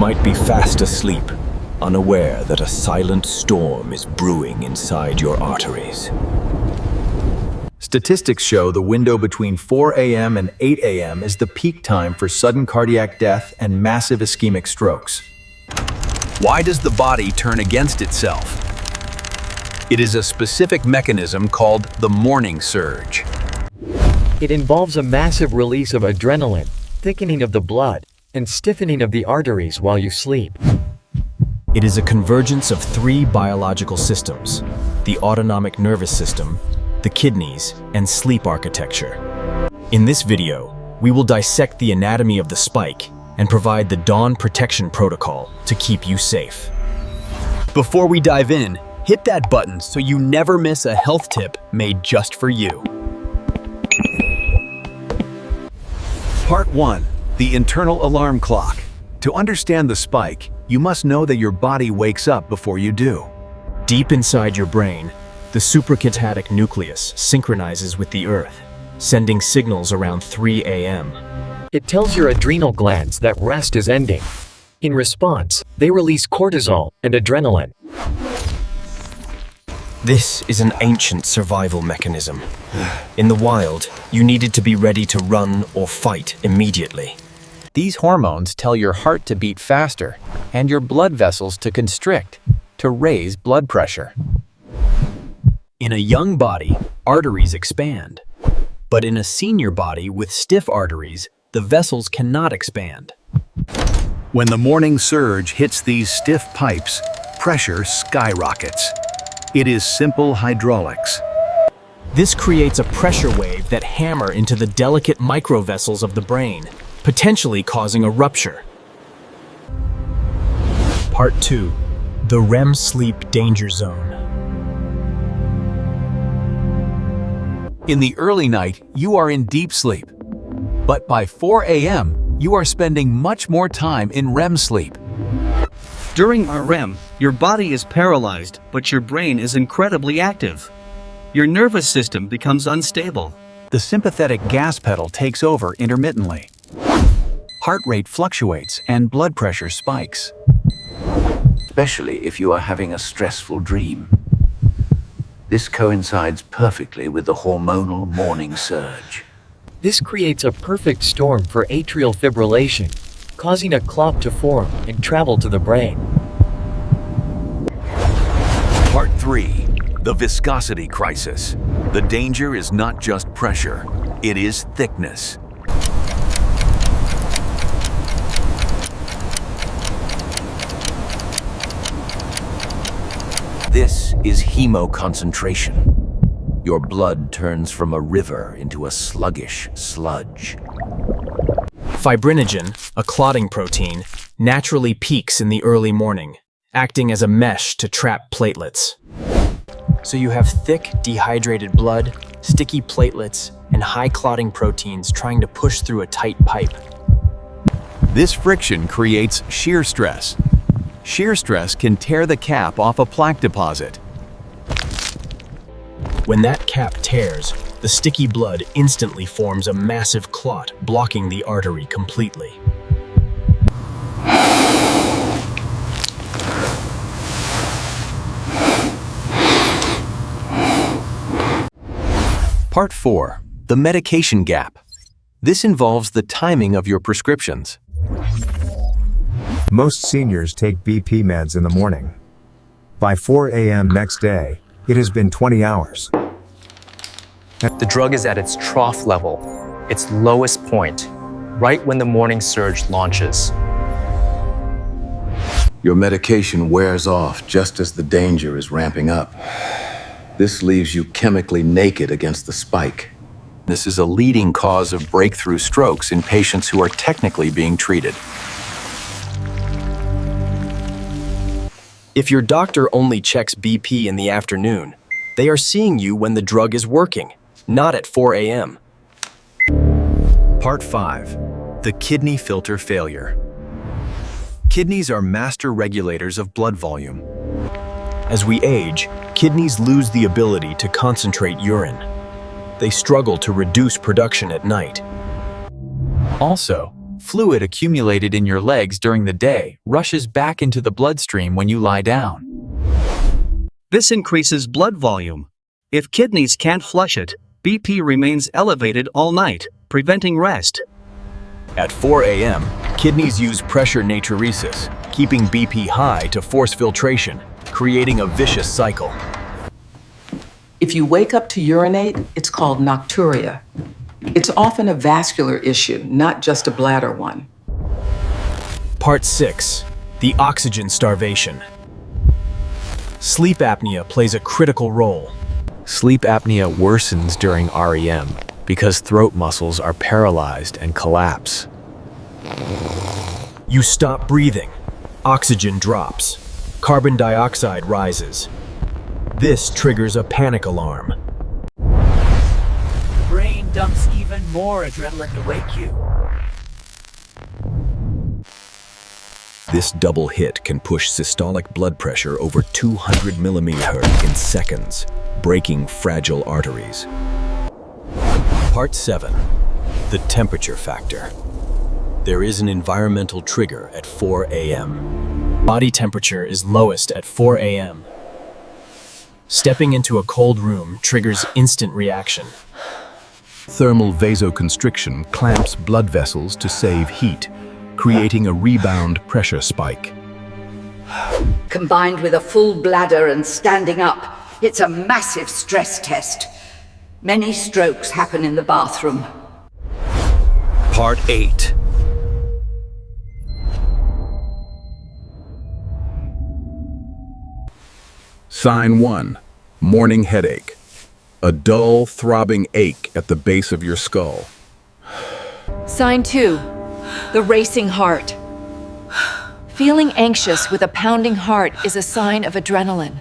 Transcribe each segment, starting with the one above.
might be fast asleep, unaware that a silent storm is brewing inside your arteries. Statistics show the window between 4 a.m. and 8 a.m. is the peak time for sudden cardiac death and massive ischemic strokes. Why does the body turn against itself? It is a specific mechanism called the morning surge. It involves a massive release of adrenaline, thickening of the blood, and stiffening of the arteries while you sleep. It is a convergence of three biological systems: the autonomic nervous system, the kidneys, and sleep architecture. In this video, we will dissect the anatomy of the spike and provide the dawn protection protocol to keep you safe. Before we dive in, hit that button so you never miss a health tip made just for you. Part 1. The internal alarm clock. To understand the spike, you must know that your body wakes up before you do. Deep inside your brain, the suprachiasmatic nucleus synchronizes with the earth, sending signals around 3 a.m. It tells your adrenal glands that rest is ending. In response, they release cortisol and adrenaline. This is an ancient survival mechanism. In the wild, you needed to be ready to run or fight immediately. These hormones tell your heart to beat faster and your blood vessels to constrict, to raise blood pressure. In a young body, arteries expand. But in a senior body with stiff arteries, the vessels cannot expand. When the morning surge hits these stiff pipes, pressure skyrockets. It is simple hydraulics. This creates a pressure wave that hammer into the delicate microvessels of the brain, potentially causing a rupture. Part 2. The REM sleep danger zone. In the early night, you are in deep sleep. But by 4 a.m., you are spending much more time in REM sleep. During REM, your body is paralyzed, but your brain is incredibly active. Your nervous system becomes unstable. The sympathetic gas pedal takes over intermittently. Heart rate fluctuates and blood pressure spikes. Especially if you are having a stressful dream. This coincides perfectly with the hormonal morning surge. This creates a perfect storm for atrial fibrillation, causing a clot to form and travel to the brain. Part 3. The viscosity crisis. The danger is not just pressure, it is thickness. This is hemoconcentration. Your blood turns from a river into a sluggish sludge. Fibrinogen, a clotting protein, naturally peaks in the early morning, acting as a mesh to trap platelets. So you have thick, dehydrated blood, sticky platelets, and high clotting proteins trying to push through a tight pipe. This friction creates shear stress. Shear stress can tear the cap off a plaque deposit. When that cap tears, the sticky blood instantly forms a massive clot, blocking the artery completely. Part 4. The medication gap. This involves the timing of your prescriptions. Most seniors take BP meds in the morning. By 4 a.m. next day, it has been 20 hours. The drug is at its trough level, its lowest point, right when the morning surge launches. Your medication wears off just as the danger is ramping up. This leaves you chemically naked against the spike. This is a leading cause of breakthrough strokes in patients who are technically being treated. If your doctor only checks BP in the afternoon, they are seeing you when the drug is working, not at 4 a.m. Part 5. The kidney filter failure. Kidneys are master regulators of blood volume. As we age, kidneys lose the ability to concentrate urine. They struggle to reduce production at night. Also, Fluid accumulated in your legs during the day rushes back into the bloodstream when you lie down. This increases blood volume. If kidneys can't flush it, BP remains elevated all night, preventing rest. At 4 a.m., kidneys use pressure natriuresis, keeping BP high to force filtration, creating a vicious cycle. If you wake up to urinate, it's called nocturia. It's often a vascular issue, not just a bladder one. Part 6. The oxygen starvation. Sleep apnea plays a critical role. Sleep apnea worsens during REM because throat muscles are paralyzed and collapse. You stop breathing. Oxygen drops. Carbon dioxide rises. This triggers a panic alarm. Brain dumps even more adrenaline to wake you. This double hit can push systolic blood pressure over 200 mmHg in seconds, breaking fragile arteries. Part 7. The temperature factor. There is an environmental trigger at 4 a.m. Body temperature is lowest at 4 a.m. Stepping into a cold room triggers instant reaction. Thermal vasoconstriction clamps blood vessels to save heat, creating a rebound pressure spike. Combined with a full bladder and standing up, it's a massive stress test. Many strokes happen in the bathroom. Part 8. Sign 1. Morning headache. A dull, throbbing ache at the base of your skull. Sign 2. The racing heart. Feeling anxious with a pounding heart is a sign of adrenaline.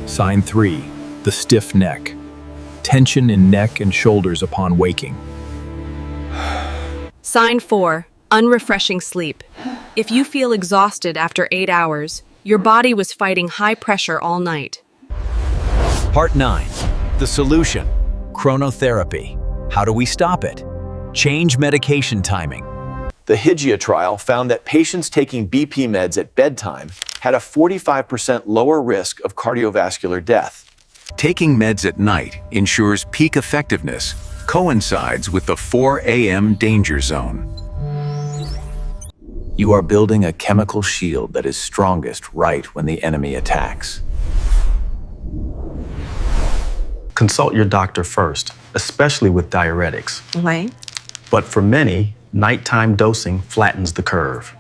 Sign 3. The stiff neck. Tension in neck and shoulders upon waking. Sign 4. Unrefreshing sleep. If you feel exhausted after 8 hours, your body was fighting high pressure all night. Part 9. The solution. Chronotherapy. How do we stop it? Change medication timing. The Hygia trial found that patients taking BP meds at bedtime had a 45% lower risk of cardiovascular death. Taking meds at night ensures peak effectiveness, coincides with the 4 a.m. danger zone. You are building a chemical shield that is strongest right when the enemy attacks. Consult your doctor first, especially with diuretics. Why? But for many, nighttime dosing flattens the curve.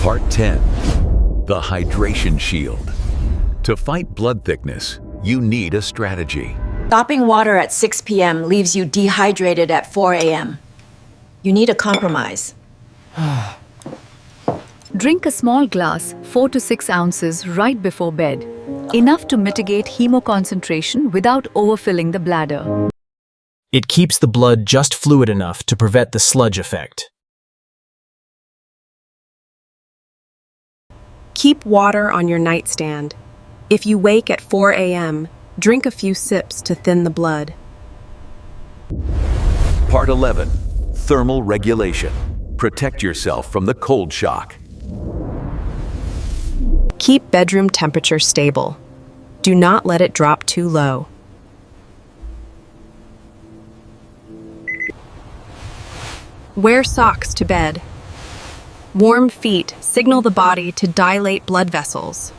Part 10. The hydration shield. To fight blood thickness, you need a strategy. Stopping water at 6 p.m. leaves you dehydrated at 4 a.m. You need a compromise. Drink a small glass, 4 to 6 ounces, right before bed. Enough to mitigate hemoconcentration without overfilling the bladder. It keeps the blood just fluid enough to prevent the sludge effect. Keep water on your nightstand. If you wake at 4 a.m., drink a few sips to thin the blood. Part 11. Thermal regulation. Protect yourself from the cold shock. Keep bedroom temperature stable. Do not let it drop too low. Wear socks to bed. Warm feet signal the body to dilate blood vessels.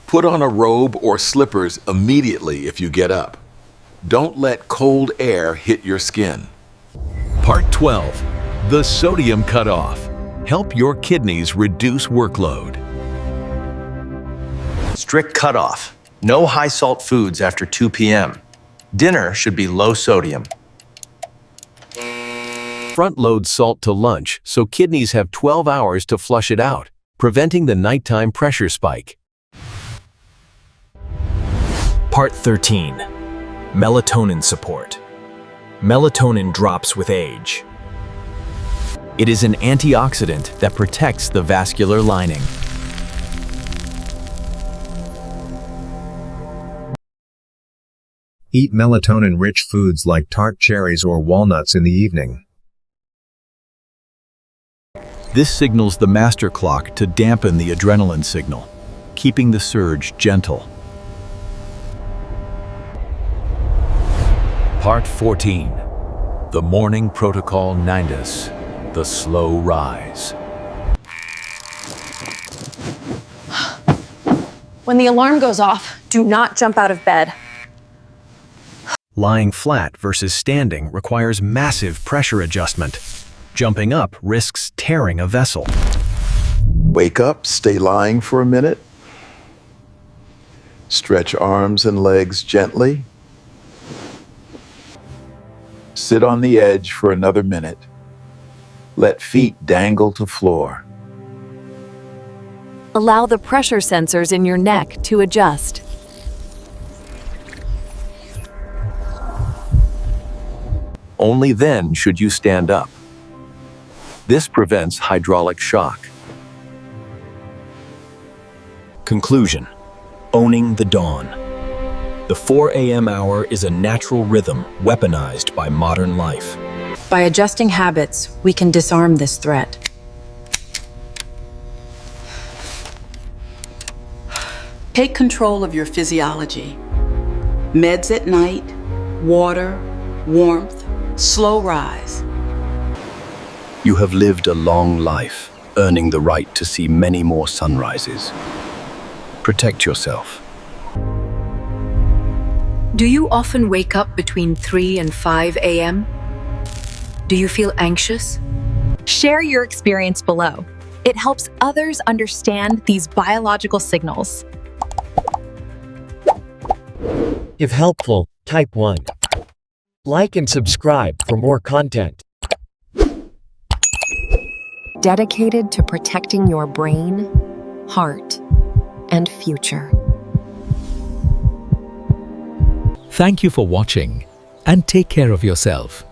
Put on a robe or slippers immediately if you get up. Don't let cold air hit your skin. Part 12. The sodium cutoff. Help your kidneys reduce workload. Strict cutoff. No high salt foods after 2 p.m. Dinner should be low sodium. Front load salt to lunch so kidneys have 12 hours to flush it out, preventing the nighttime pressure spike. Part 13. Melatonin support. Melatonin drops with age. It is an antioxidant that protects the vascular lining. Eat melatonin-rich foods like tart cherries or walnuts in the evening. This signals the master clock to dampen the adrenaline signal, keeping the surge gentle. Part 14. The Morning Protocol 9, the slow rise. When the alarm goes off, do not jump out of bed. Lying flat versus standing requires massive pressure adjustment. Jumping up risks tearing a vessel. Wake up, stay lying for a minute. Stretch arms and legs gently. Sit on the edge for another minute. Let feet dangle to floor. Allow the pressure sensors in your neck to adjust. Only then should you stand up. This prevents hydraulic shock. Conclusion: owning the dawn. The 4 a.m. hour is a natural rhythm weaponized by modern life. By adjusting habits, we can disarm this threat. Take control of your physiology. Meds at night, water, warmth, slow rise. You have lived a long life, earning the right to see many more sunrises. Protect yourself. Do you often wake up between 3 and 5 a.m.? Do you feel anxious? Share your experience below. It helps others understand these biological signals. If helpful, type 1. Like and subscribe for more content. Dedicated to protecting your brain, heart, and future. Thank you for watching and take care of yourself.